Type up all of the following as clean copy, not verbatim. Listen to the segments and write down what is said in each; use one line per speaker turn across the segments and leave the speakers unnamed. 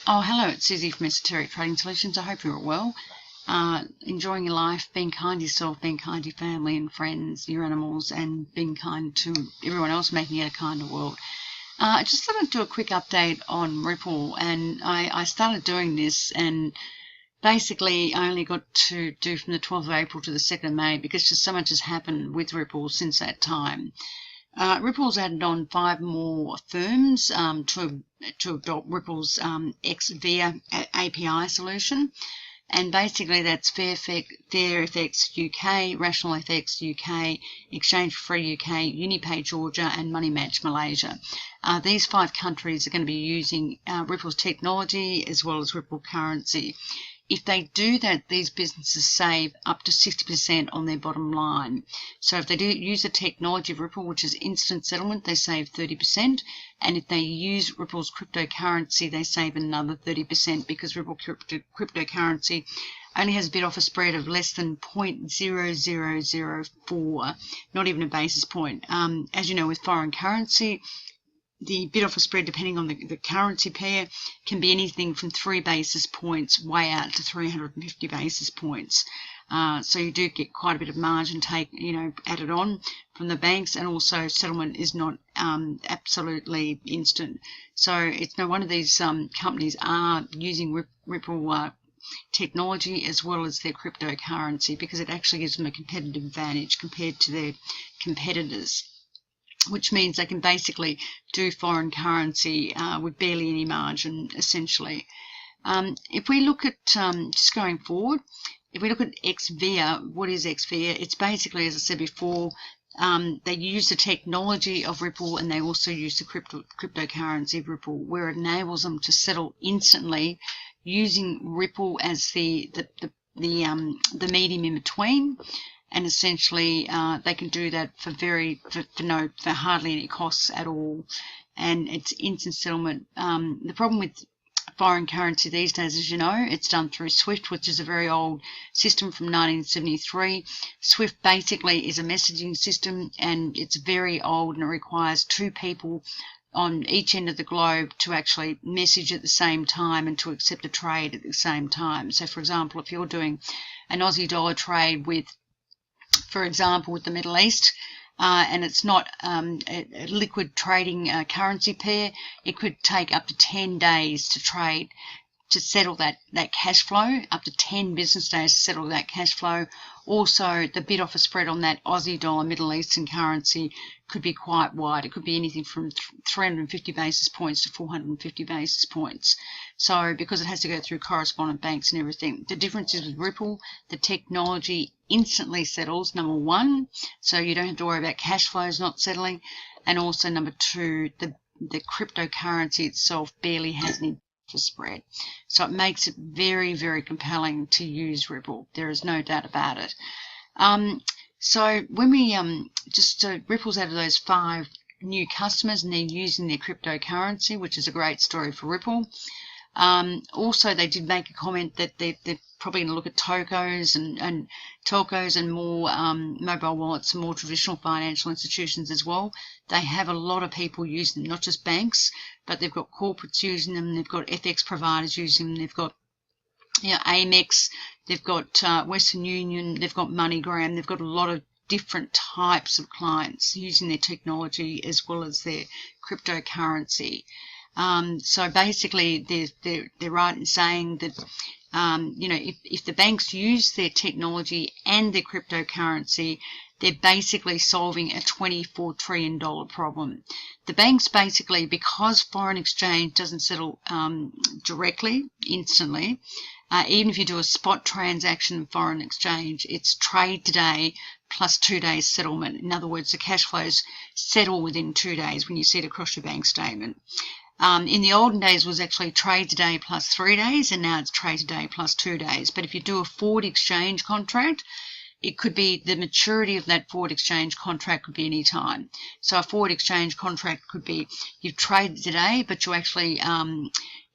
Oh, hello, it's Susie from Esoteric Trading Solutions. I hope you're well. Enjoying your life, being kind to yourself, being kind to your family and friends, your animals, and being kind to everyone else, making it a kinder world. I just thought I'd do a quick update on Ripple, and I started doing this, and basically I only got to do from the 12th of April to the 2nd of May because just so much has happened with Ripple since that time. Ripple's added on 5 more firms to adopt Ripple's XVIA API solution, and basically that's FairFX UK, Rational FX UK, Exchange for Free UK, UniPay Georgia, and Money Match Malaysia. These 5 countries are going to be using Ripple's technology as well as Ripple currency. If they do that, these businesses save up to 60% on their bottom line. So if they do use the technology of Ripple, which is instant settlement, they save 30%. And if they use Ripple's cryptocurrency, they save another 30% because Ripple cryptocurrency only has a bid offer spread of less than 0.0004, not even a basis point. As you know, with foreign currency, the bid offer spread, depending on the currency pair, can be anything from 3 basis points way out to 350 basis points. So you do get quite a bit of margin added on from the banks, and also settlement is not absolutely instant. So it's no wonder these companies are using Ripple technology as well as their cryptocurrency, because it actually gives them a competitive advantage compared to their competitors, which means they can basically do foreign currency with barely any margin, essentially. If we look at, just going forward, if we look at XVIA, what is XVIA? It's basically, as I said before, they use the technology of Ripple, and they also use the cryptocurrency of Ripple, where it enables them to settle instantly using Ripple as the medium in between. And essentially, they can do that for hardly any costs at all, and it's instant settlement. The problem with foreign currency these days, as you know, it's done through SWIFT, which is a very old system from 1973. SWIFT basically is a messaging system, and it's very old, and it requires 2 people on each end of the globe to actually message at the same time and to accept a trade at the same time. So, for example, if you're doing an Aussie dollar trade with, for example, with the Middle East, and it's not a liquid trading currency pair, it could take up to 10 days to trade, to settle that cash flow, up to 10 business days to settle that cash flow. Also, the bid offer spread on that Aussie dollar Middle Eastern currency could be quite wide. It could be anything from 350 basis points to 450 basis points. So, because it has to go through correspondent banks and everything. The difference is with Ripple, the technology instantly settles, number 1, so you don't have to worry about cash flows not settling, and also number 2, the cryptocurrency itself barely has any spread. So it makes it very, very compelling to use Ripple. There is no doubt about it. So when we Ripple's out of those 5 new customers, and they're using their cryptocurrency, which is a great story for Ripple. Also, they did make a comment that they're probably going to look at telcos and more mobile wallets and more traditional financial institutions as well. They have a lot of people using them, not just banks, but they've got corporates using them, they've got FX providers using them, they've got Amex, they've got Western Union, they've got MoneyGram, they've got a lot of different types of clients using their technology as well as their cryptocurrency. So basically, they're right in saying that if the banks use their technology and their cryptocurrency, they're basically solving a $24 trillion problem. The banks basically, because foreign exchange doesn't settle directly, instantly, even if you do a spot transaction in foreign exchange, it's trade today plus 2 days settlement. In other words, the cash flows settle within 2 days when you see it across your bank statement. In the olden days, it was actually trade today plus 3 days, and now it's trade today plus 2 days. But if you do a forward exchange contract, it could be the maturity of that forward exchange contract could be any time. So a forward exchange contract could be you've traded today, but you actually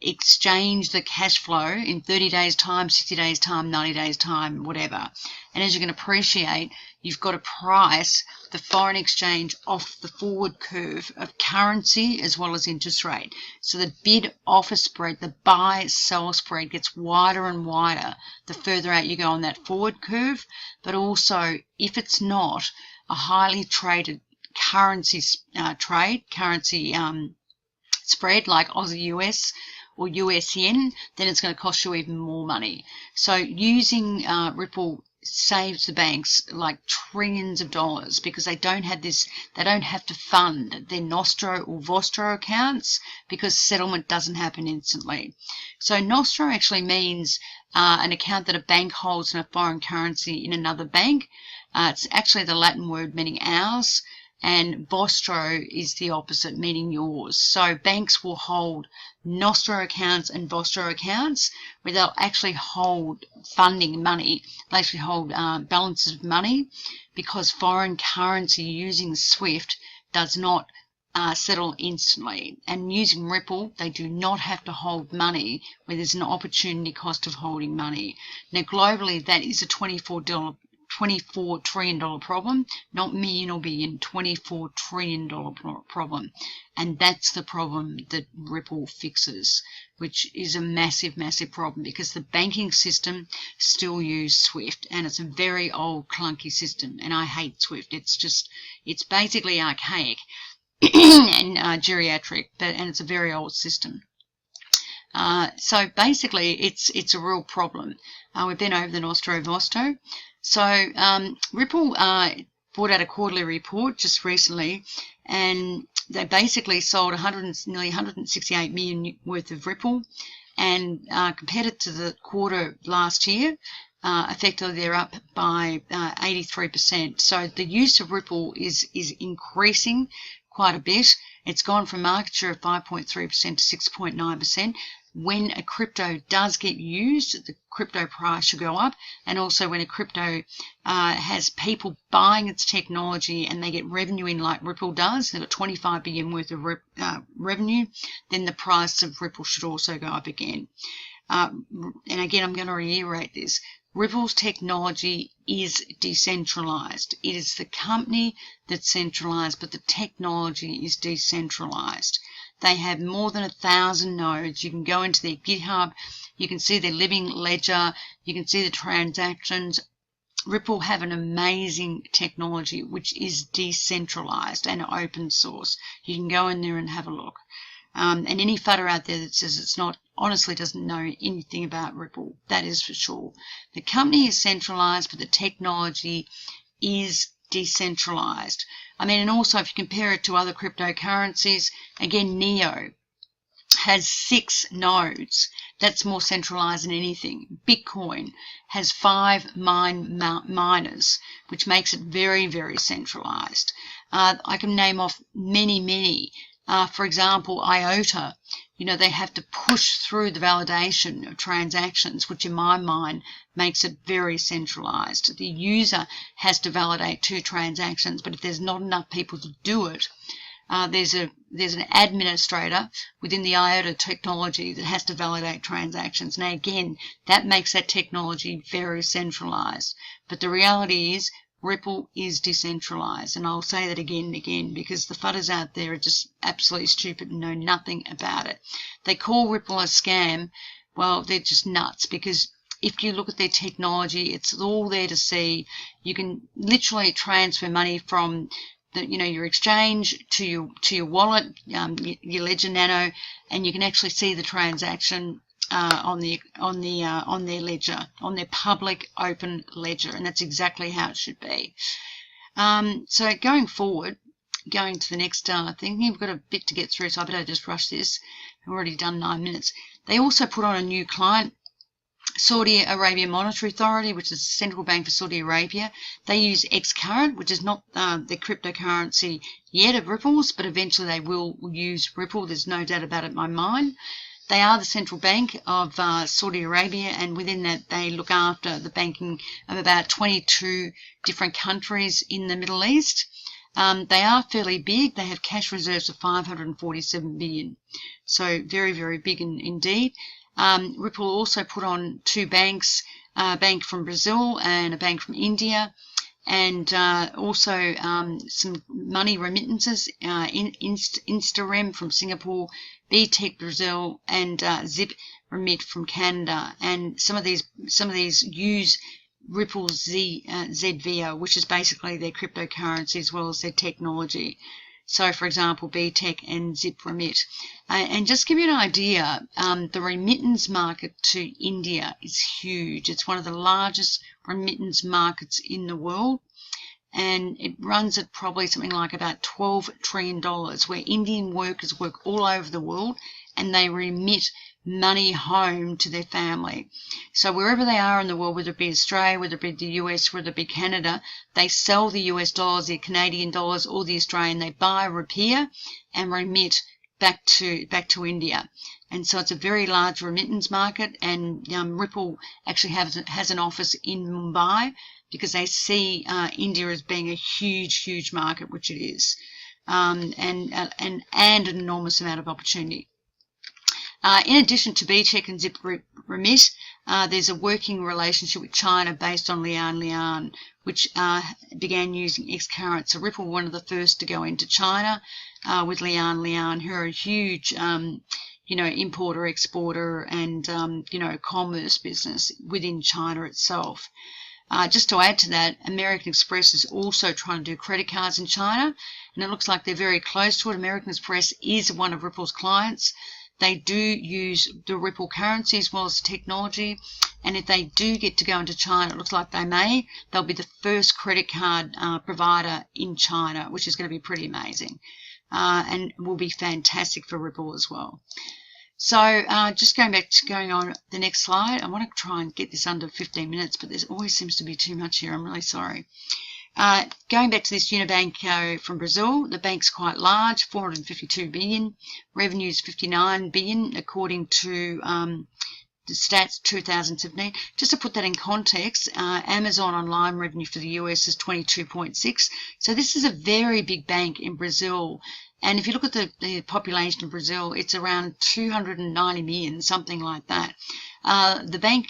exchange the cash flow in 30 days time, 60 days time, 90 days time, whatever. And as you can appreciate, you've got to price the foreign exchange off the forward curve of currency as well as interest rate. So the bid-offer spread, the buy-sell spread gets wider and wider the further out you go on that forward curve. But also, if it's not a highly traded currency spread like Aussie US or US yen, then it's going to cost you even more money. So using Ripple saves the banks like trillions of dollars because they don't have to fund their Nostro or Vostro accounts because settlement doesn't happen instantly. So Nostro actually means an account that a bank holds in a foreign currency in another bank. It's actually the Latin word meaning ours. And Vostro is the opposite, meaning yours. So banks will hold Nostro accounts and Vostro accounts where they'll actually hold funding money. They actually hold balances of money because foreign currency using SWIFT does not settle instantly. And using Ripple, they do not have to hold money where there's an opportunity cost of holding money. Now, globally, that is a $24 trillion problem, not million or billion, $24 trillion problem. And that's the problem that Ripple fixes, which is a massive, massive problem because the banking system still uses SWIFT and it's a very old, clunky system. And I hate SWIFT. It's basically archaic and geriatric, and it's a very old system. So basically, it's a real problem. We've been over the Nostro Vosto. So Ripple brought out a quarterly report just recently, and they basically sold nearly 168 million worth of Ripple, and compared it to the quarter last year, effectively they're up by 83%. So the use of Ripple is increasing quite a bit. It's gone from market share of 5.3% to 6.9%. When a crypto does get used, the crypto price should go up. And also when a crypto has people buying its technology and they get revenue in like Ripple does, they've got 25 billion worth of revenue, then the price of Ripple should also go up again. And again, I'm going to reiterate this. Ripple's technology is decentralized. It is the company that's centralized, but the technology is decentralized. They have more than 1,000 nodes. You can go into their GitHub. You can see their living ledger. You can see the transactions. Ripple have an amazing technology which is decentralized and open source. You can go in there and have a look. And any futter out there that says it's not, honestly doesn't know anything about Ripple. That is for sure. The company is centralized, but the technology is decentralized. I mean, and also if you compare it to other cryptocurrencies, again, Neo has 6 nodes. That's more centralized than anything. Bitcoin has 5 miners, which makes it very, very centralized. I can name off many. For example, IOTA, they have to push through the validation of transactions, which in my mind makes it very centralized. The user has to validate 2 transactions, but if there's not enough people to do it, there's an administrator within the IOTA technology that has to validate transactions. Now again, that makes that technology very centralized. But the reality is, Ripple is decentralized, and I'll say that again and again because the fudders out there are just absolutely stupid and know nothing about it. They call Ripple a scam. Well, they're just nuts because if you look at their technology, it's all there to see. You can literally transfer money from your exchange to your wallet, your Ledger Nano, and you can actually see the transaction on their ledger, on their public open ledger, and that's exactly how it should be. So going forward, going to the next thing, we've got a bit to get through, so I better just rush this. I've already done 9 minutes. They also put on a new client, Saudi Arabia Monetary Authority, which is the central bank for Saudi Arabia. They use Xcurrent, which is not the cryptocurrency yet of Ripple's, but eventually they will use Ripple. There's no doubt about it in my mind. They are the central bank of Saudi Arabia, and within that they look after the banking of about 22 different countries in the Middle East. They are fairly big. They have cash reserves of 547 billion. So very, very big indeed. Ripple also put on two banks, a bank from Brazil and a bank from India, and also some money remittances, InstaRem from Singapore, BTech Brazil, and Zip Remit from Canada. And some of these use Ripple's ZVO, which is basically their cryptocurrency as well as their technology. So, for example, BTech and Zip Remit. And just to give you an idea, the remittance market to India is huge. It's one of the largest remittance markets in the world. And it runs at probably something like about $12 trillion, where Indian workers work all over the world and they remit money home to their family. So wherever they are in the world, whether it be Australia, whether it be the US, whether it be Canada, they sell the US dollars, the Canadian dollars, or the Australian. They buy, repair, and remit back to India. And so it's a very large remittance market. And Ripple actually has an office in Mumbai because they see India as being a huge market, which it is, and an enormous amount of opportunity. In addition to BTech and Zip Remit, there's a working relationship with China based on Lian, which began using X-Current. So Ripple were one of the first to go into China with Lian, who are a huge, importer, exporter, and commerce business within China itself. Just to add to that, American Express is also trying to do credit cards in China, and it looks like they're very close to it. American Express is one of Ripple's clients. They do use the Ripple currency as well as technology, and if they do get to go into China, it looks like they'll be the first credit card provider in China, which is going to be pretty amazing, and will be fantastic for Ripple as well. So just going on the next slide, I want to try and get this under 15 minutes, but there always seems to be too much here. I'm really sorry. Going back to this Unibanco from Brazil, the bank's quite large, 452 billion, revenues 59 billion, according to the stats 2017. Just to put that in context, Amazon online revenue for the US is 22.6. So this is a very big bank in Brazil. And if you look at the population of Brazil, it's around 290 million, something like that. The bank,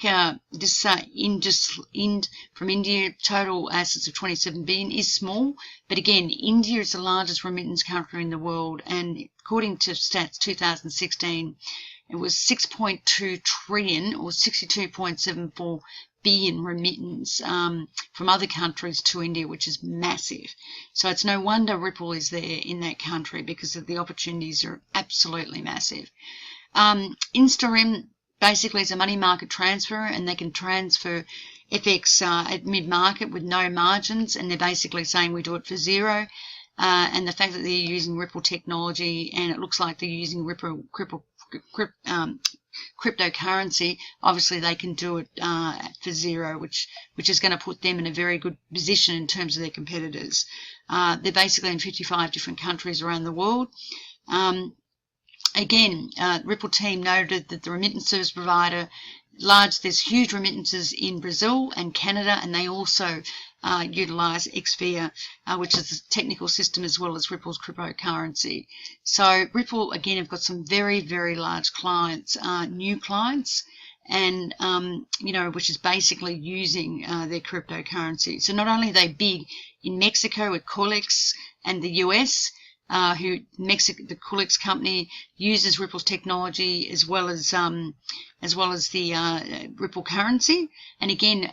from India, total assets of 27 billion is small, but again, India is the largest remittance country in the world, and according to stats 2016, it was 6.2 trillion or 62.74 billion remittance from other countries to India, which is massive. So it's no wonder Ripple is there in that country, because the opportunities are absolutely massive. InstaRem basically is a money market transfer, and they can transfer FX at mid-market with no margins, and they're basically saying we do it for zero. And the fact that they're using Ripple technology, and it looks like they're using Ripple cryptocurrency, obviously they can do it for zero, which is going to put them in a very good position in terms of their competitors. They're basically in 55 different countries around the world. Again, Ripple team noted that the remittance service provider, there's huge remittances in Brazil and Canada, and they also utilize XVIA, which is a technical system as well as Ripple's cryptocurrency. So Ripple, again, have got some very, very large clients, new clients, and, which is basically using their cryptocurrency. So not only are they big in Mexico with Colex and the US, the Colex company uses Ripple's technology as well as the Ripple currency. And again,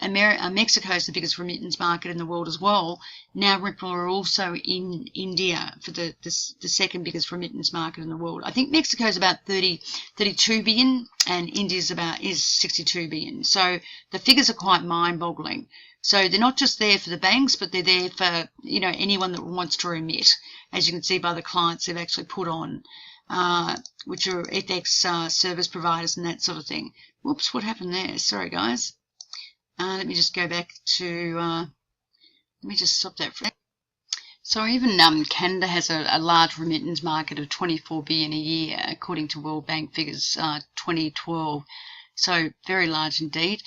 Mexico is the biggest remittance market in the world as well. Now Ripple are also in India for the second biggest remittance market in the world. I think Mexico is about 32 billion, and India is 62 billion. So the figures are quite mind-boggling. So they're not just there for the banks, but they're there for anyone that wants to remit, as you can see by the clients they've actually put on, which are FX service providers and that sort of thing. Whoops, what happened there? Sorry, guys. Let me just go back to, let me just stop that for a second. So even Canada has a large remittance market of 24 billion a year, according to World Bank figures 2012. So very large indeed.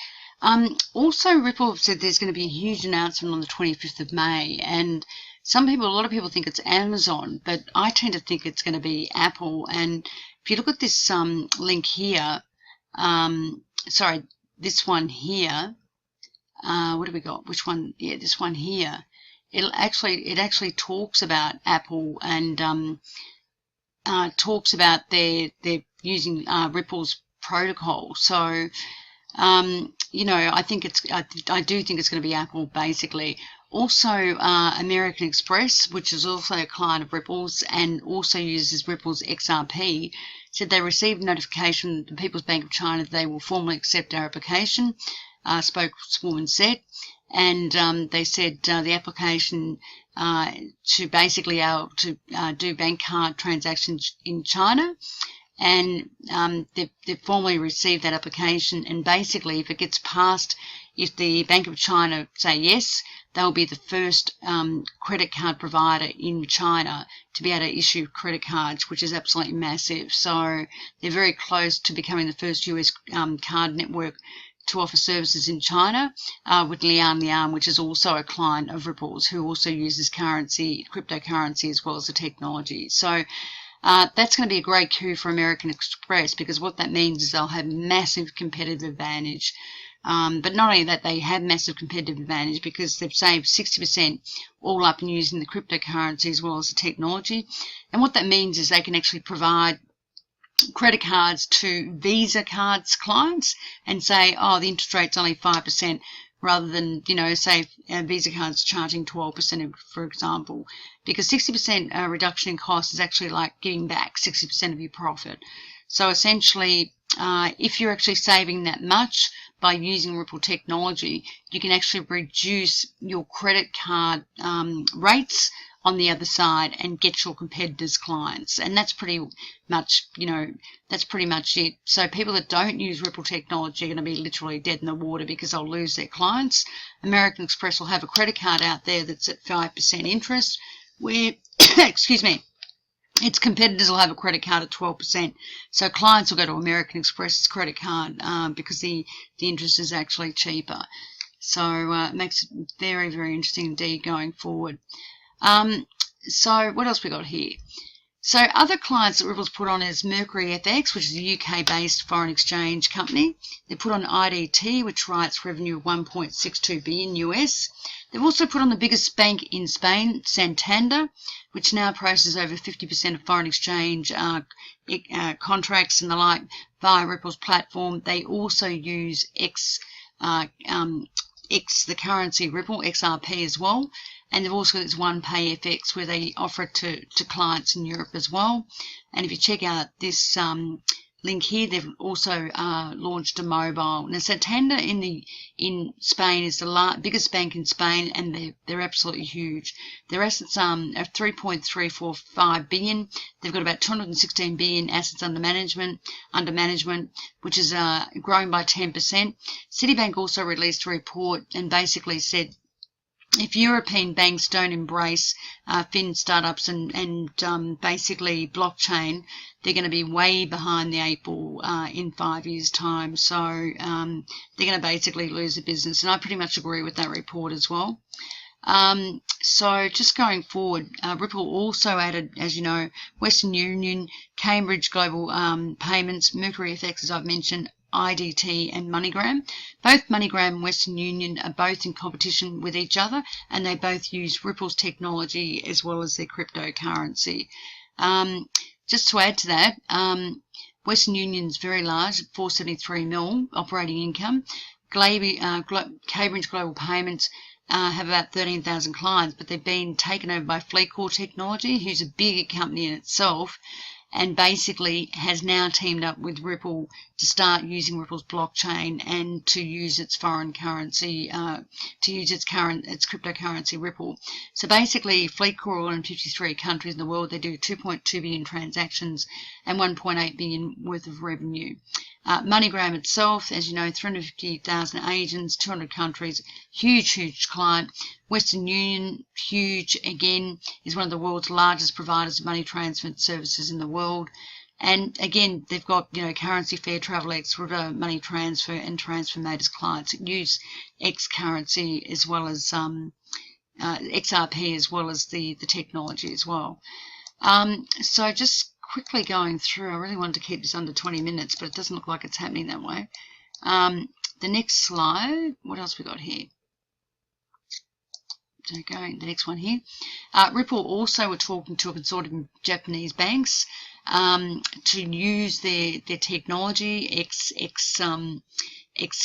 Also, Ripple said there's going to be a huge announcement on the 25th of May, and a lot of people think it's Amazon, but I tend to think it's going to be Apple. And if you look at this link here, sorry, this one here, what do we got? Which one? Yeah, this one here. It actually talks about Apple and talks about their using Ripple's protocol. So you know, I do think it's going to be Apple basically. Also, American Express, which is also a client of Ripple's and also uses Ripple's XRP, said they received notification from the People's Bank of China that they will formally accept our application, spokeswoman said. And they said the application to basically do bank card transactions in China. And they've formally received that application, and basically if it gets passed, if the Bank of China say yes, they'll be the first credit card provider in China to be able to issue credit cards, which is absolutely massive. So they're very close to becoming the first US card network to offer services in China, with Lian, which is also a client of Ripple's, who also uses cryptocurrency as well as the technology. So that's going to be a great coup for American Express, because what that means is they'll have massive competitive advantage. But not only that, they have massive competitive advantage because they've saved 60% all up in using the cryptocurrency as well as the technology. And what that means is they can actually provide credit cards to Visa cards clients and say, oh, the interest rate's only 5%, rather than, you know, say Visa cards charging 12%, for example, because 60% reduction in cost is actually like giving back 60% of your profit. So essentially, if you're actually saving that much by using Ripple technology, you can actually reduce your credit card rates on the other side and get your competitors' clients. And that's pretty much, you know, that's pretty much it. So people that don't use Ripple technology are going to be literally dead in the water because they'll lose their clients. American Express will have a credit card out there that's at 5% interest, where, excuse me, its competitors will have a credit card at 12%. So clients will go to American Express's credit card because the interest is actually cheaper. So it makes it very, very interesting indeed going forward. So what else we got here? So other clients that Ripple's put on is Mercury FX, which is a UK-based foreign exchange company. They put on IDT, which writes revenue of 1.62 billion US. They've also put on the biggest bank in Spain, Santander, which now processes over 50% of foreign exchange contracts and the like via Ripple's platform. They also use the currency Ripple, XRP as well. And they've also got this OnePay FX where they offer it to clients in Europe as well. And if you check out this link here, they've also launched a mobile. Now, Santander in Spain is the biggest bank in Spain, and they're absolutely huge. Their assets are 3.345 billion. They've got about 216 billion assets under management, which is growing by 10%. Citibank also released a report and basically said, if European banks don't embrace fin startups and basically blockchain, they're going to be way behind the 8 ball in 5 years' time. So they're going to basically lose the business. And I pretty much agree with that report as well. So just going forward, Ripple also added, as you know, Western Union, Cambridge Global Payments, Mercury FX, as I've mentioned, IDT and MoneyGram. Both MoneyGram and Western Union are both in competition with each other, and they both use Ripple's technology as well as their cryptocurrency. Just to add to that, Western Union is very large at 473 mil operating income. Cambridge Global Payments have about 13,000 clients, but they've been taken over by FleetCor Technology, who's a bigger company in itself, and basically has now teamed up with Ripple to start using Ripple's blockchain and to use its foreign currency, to use its cryptocurrency Ripple. So basically, FleetCor are in 53 countries in the world. They do 2.2 billion transactions and 1.8 billion worth of revenue. MoneyGram itself, as you know, 350,000 agents, 200 countries, huge client. Western Union, huge, again, is one of the world's largest providers of money transfer services in the world. And again, they've got, you know, Currency Fair, TravelX, River Money Transfer, and TransferMate as clients that use X currency as well as XRP as well as the technology as well. So just quickly going through, I really wanted to keep this under 20 minutes, but it doesn't look like it's happening that way. The next slide, what else we got here? Okay, the next one here. Ripple also were talking to a consortium of Japanese banks to use their technology, X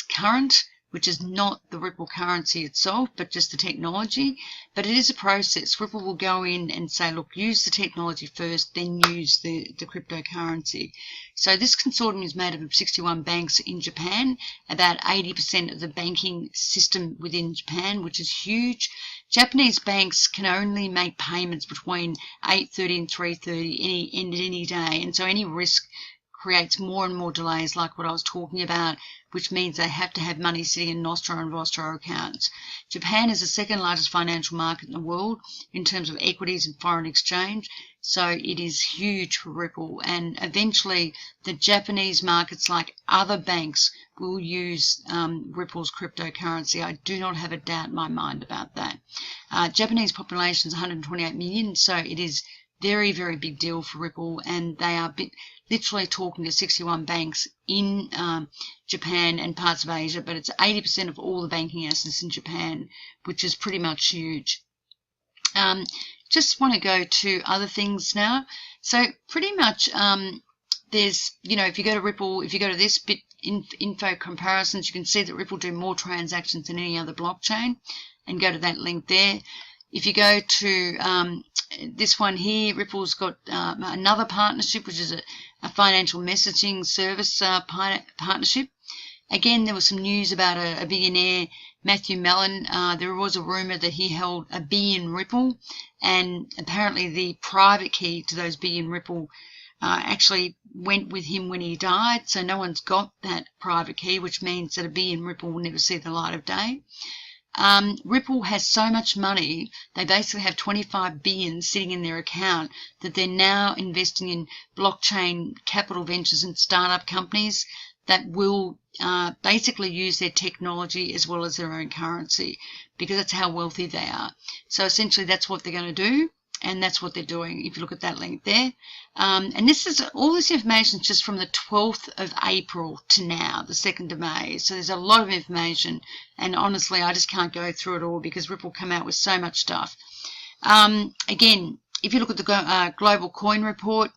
current, which is not the Ripple currency itself, but just the technology. But it is a process. Ripple will go in and say, look, use the technology first, then use the cryptocurrency. So this consortium is made up of 61 banks in Japan, about 80% of the banking system within Japan, which is huge. Japanese banks can only make payments between 8:30 and 3:30 any day, and so any risk creates more and more delays, like what I was talking about, which means they have to have money sitting in Nostro and Vostro accounts. Japan is the second largest financial market in the world in terms of equities and foreign exchange, so it is huge for Ripple, and eventually the Japanese markets, like other banks, will use Ripple's cryptocurrency. I do not have a doubt in my mind about that. Japanese population is 128 million, so it is very, very big deal for Ripple, and they are literally talking to 61 banks in Japan and parts of Asia, but it's 80% of all the banking assets in Japan, which is pretty much huge. Just want to go to other things now. So pretty much there's, if you go to Ripple, if you go to this bit info comparisons, you can see that Ripple do more transactions than any other blockchain, and go to that link there. If you go to this one here, Ripple's got another partnership, which is a financial messaging service partnership. Again, there was some news about a billionaire, Matthew Mellon. There was a rumor that he held a billion Ripple, and apparently the private key to those billion Ripple actually went with him when he died, so no one's got that private key, which means that a billion Ripple will never see the light of day. Ripple has so much money, they basically have 25 billion sitting in their account, that they're now investing in blockchain capital ventures and startup companies that will basically use their technology as well as their own currency, because that's how wealthy they are. So essentially that's what they're going to do, and that's what they're doing if you look at that link there. And this is all this information is just from the 12th of April to now, the 2nd of May. So there's a lot of information, and honestly I just can't go through it all because Ripple come out with so much stuff. Again, if you look at the Global Coin Report,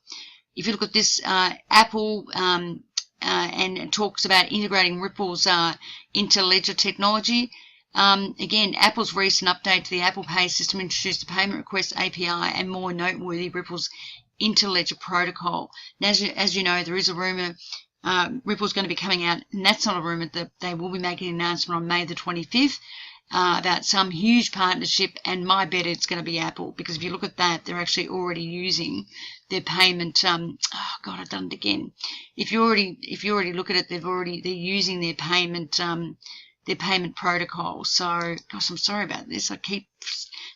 if you look at this Apple, and it talks about integrating Ripple's into Ledger technology. Again, Apple's recent update to the Apple Pay system introduced the payment request API and, more noteworthy, Ripple's Interledger protocol. Now, as you know, there is a rumor Ripple's going to be coming out, and that's not a rumor, that they will be making an announcement on May the 25th about some huge partnership, and my bet it's going to be Apple, because if you look at that, they're actually already using their payment. Oh God, I've done it again. If you already look at it, they're using their payment protocol. So, gosh, I'm sorry about this. I keep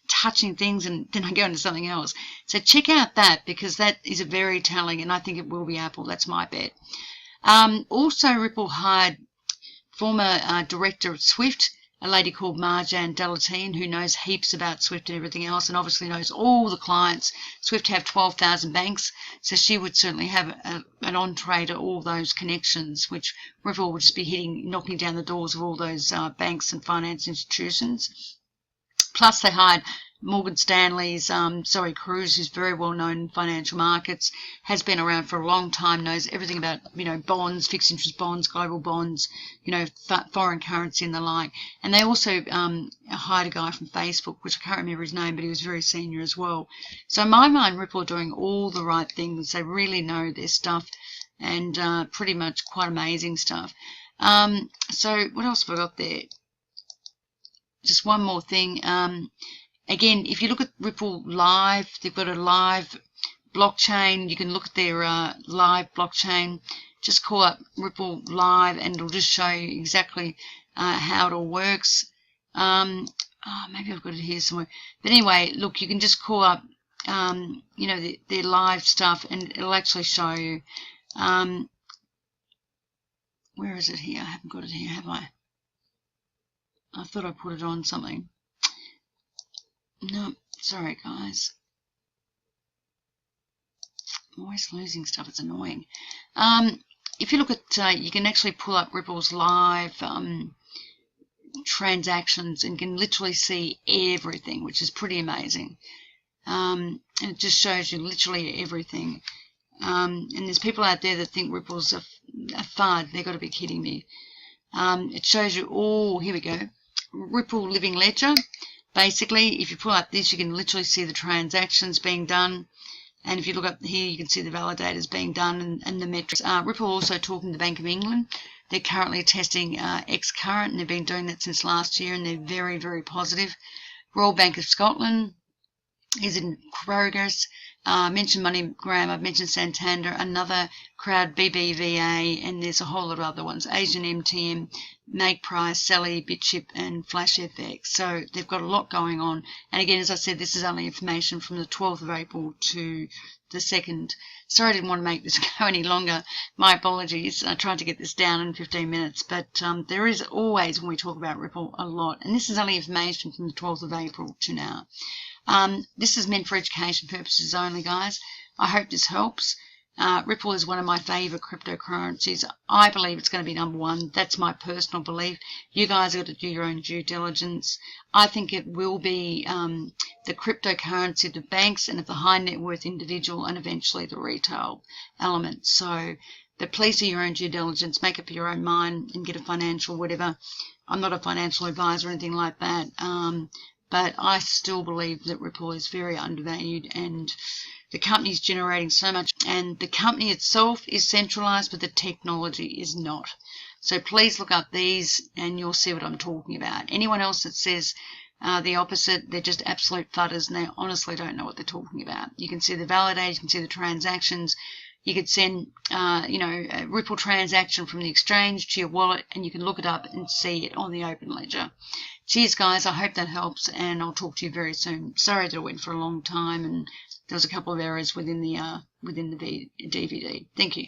touching things and then I go into something else. So check out that, because that is a very telling, and I think it will be Apple. That's my bet. Also, Ripple hired former director of Swift, a lady called Marjan Dalatine, who knows heaps about Swift and everything else, and obviously knows all the clients. Swift have 12,000 banks, so she would certainly have an entree to all those connections, which Ripple would just be knocking down the doors of all those banks and finance institutions. Plus, they hired Morgan Stanley's Zoe Cruz, who's very well known in financial markets, has been around for a long time, knows everything about bonds, fixed interest bonds, global bonds, foreign currency and the like. And they also hired a guy from Facebook, which I can't remember his name, but he was very senior as well. So in my mind, Ripple are doing all the right things. They really know their stuff, and pretty much quite amazing stuff. So what else have I got there? Just one more thing. Again, if you look at Ripple Live, they've got a live blockchain. You can look at their live blockchain. Just call up Ripple Live, and it'll just show you exactly how it all works. Maybe I've got it here somewhere. But anyway, look, you can just call up, their live stuff, and it'll actually show you. Where is it here? I haven't got it here, have I? I thought I put it on something. No, sorry guys. I'm always losing stuff. It's annoying. If you look at, you can actually pull up Ripple's live transactions and can literally see everything, which is pretty amazing. And it just shows you literally everything. And there's people out there that think Ripple's a FUD. They've got to be kidding me. It shows you all, here we go, Ripple Living Ledger. Basically, if you pull up this, you can literally see the transactions being done. And if you look up here, you can see the validators being done and the metrics. Ripple also talking to the Bank of England. They're currently testing X-Current, and they've been doing that since last year, and they're very, very positive. Royal Bank of Scotland is in progress. I mentioned MoneyGram, I've mentioned Santander, another crowd, BBVA, and there's a whole lot of other ones. Asian MTM, MakePrice, Sally, BitChip, and FlashFX. So they've got a lot going on. And again, as I said, this is only information from the 12th of April to the 2nd. Sorry I didn't want to make this go any longer. My apologies. I tried to get this down in 15 minutes. But there is always, when we talk about Ripple, a lot. And this is only information from the 12th of April to now. This is meant for education purposes only, guys. I hope this helps. Ripple is one of my favourite cryptocurrencies. I believe it's going to be number one. That's my personal belief. You guys have got to do your own due diligence. I think it will be the cryptocurrency of the banks and of the high net worth individual and eventually the retail element. So, but please do your own due diligence. Make up your own mind and get a financial whatever. I'm not a financial advisor or anything like that. But I still believe that Ripple is very undervalued and the company is generating so much, and the company itself is centralized, but the technology is not. So please look up these and you'll see what I'm talking about. Anyone else that says the opposite, they're just absolute fudders and they honestly don't know what they're talking about. You can see the validators, you can see the transactions. You could send, a Ripple transaction from the exchange to your wallet, and you can look it up and see it on the open ledger. Cheers, guys. I hope that helps, and I'll talk to you very soon. Sorry that it went for a long time, and there was a couple of errors within the DVD. Thank you.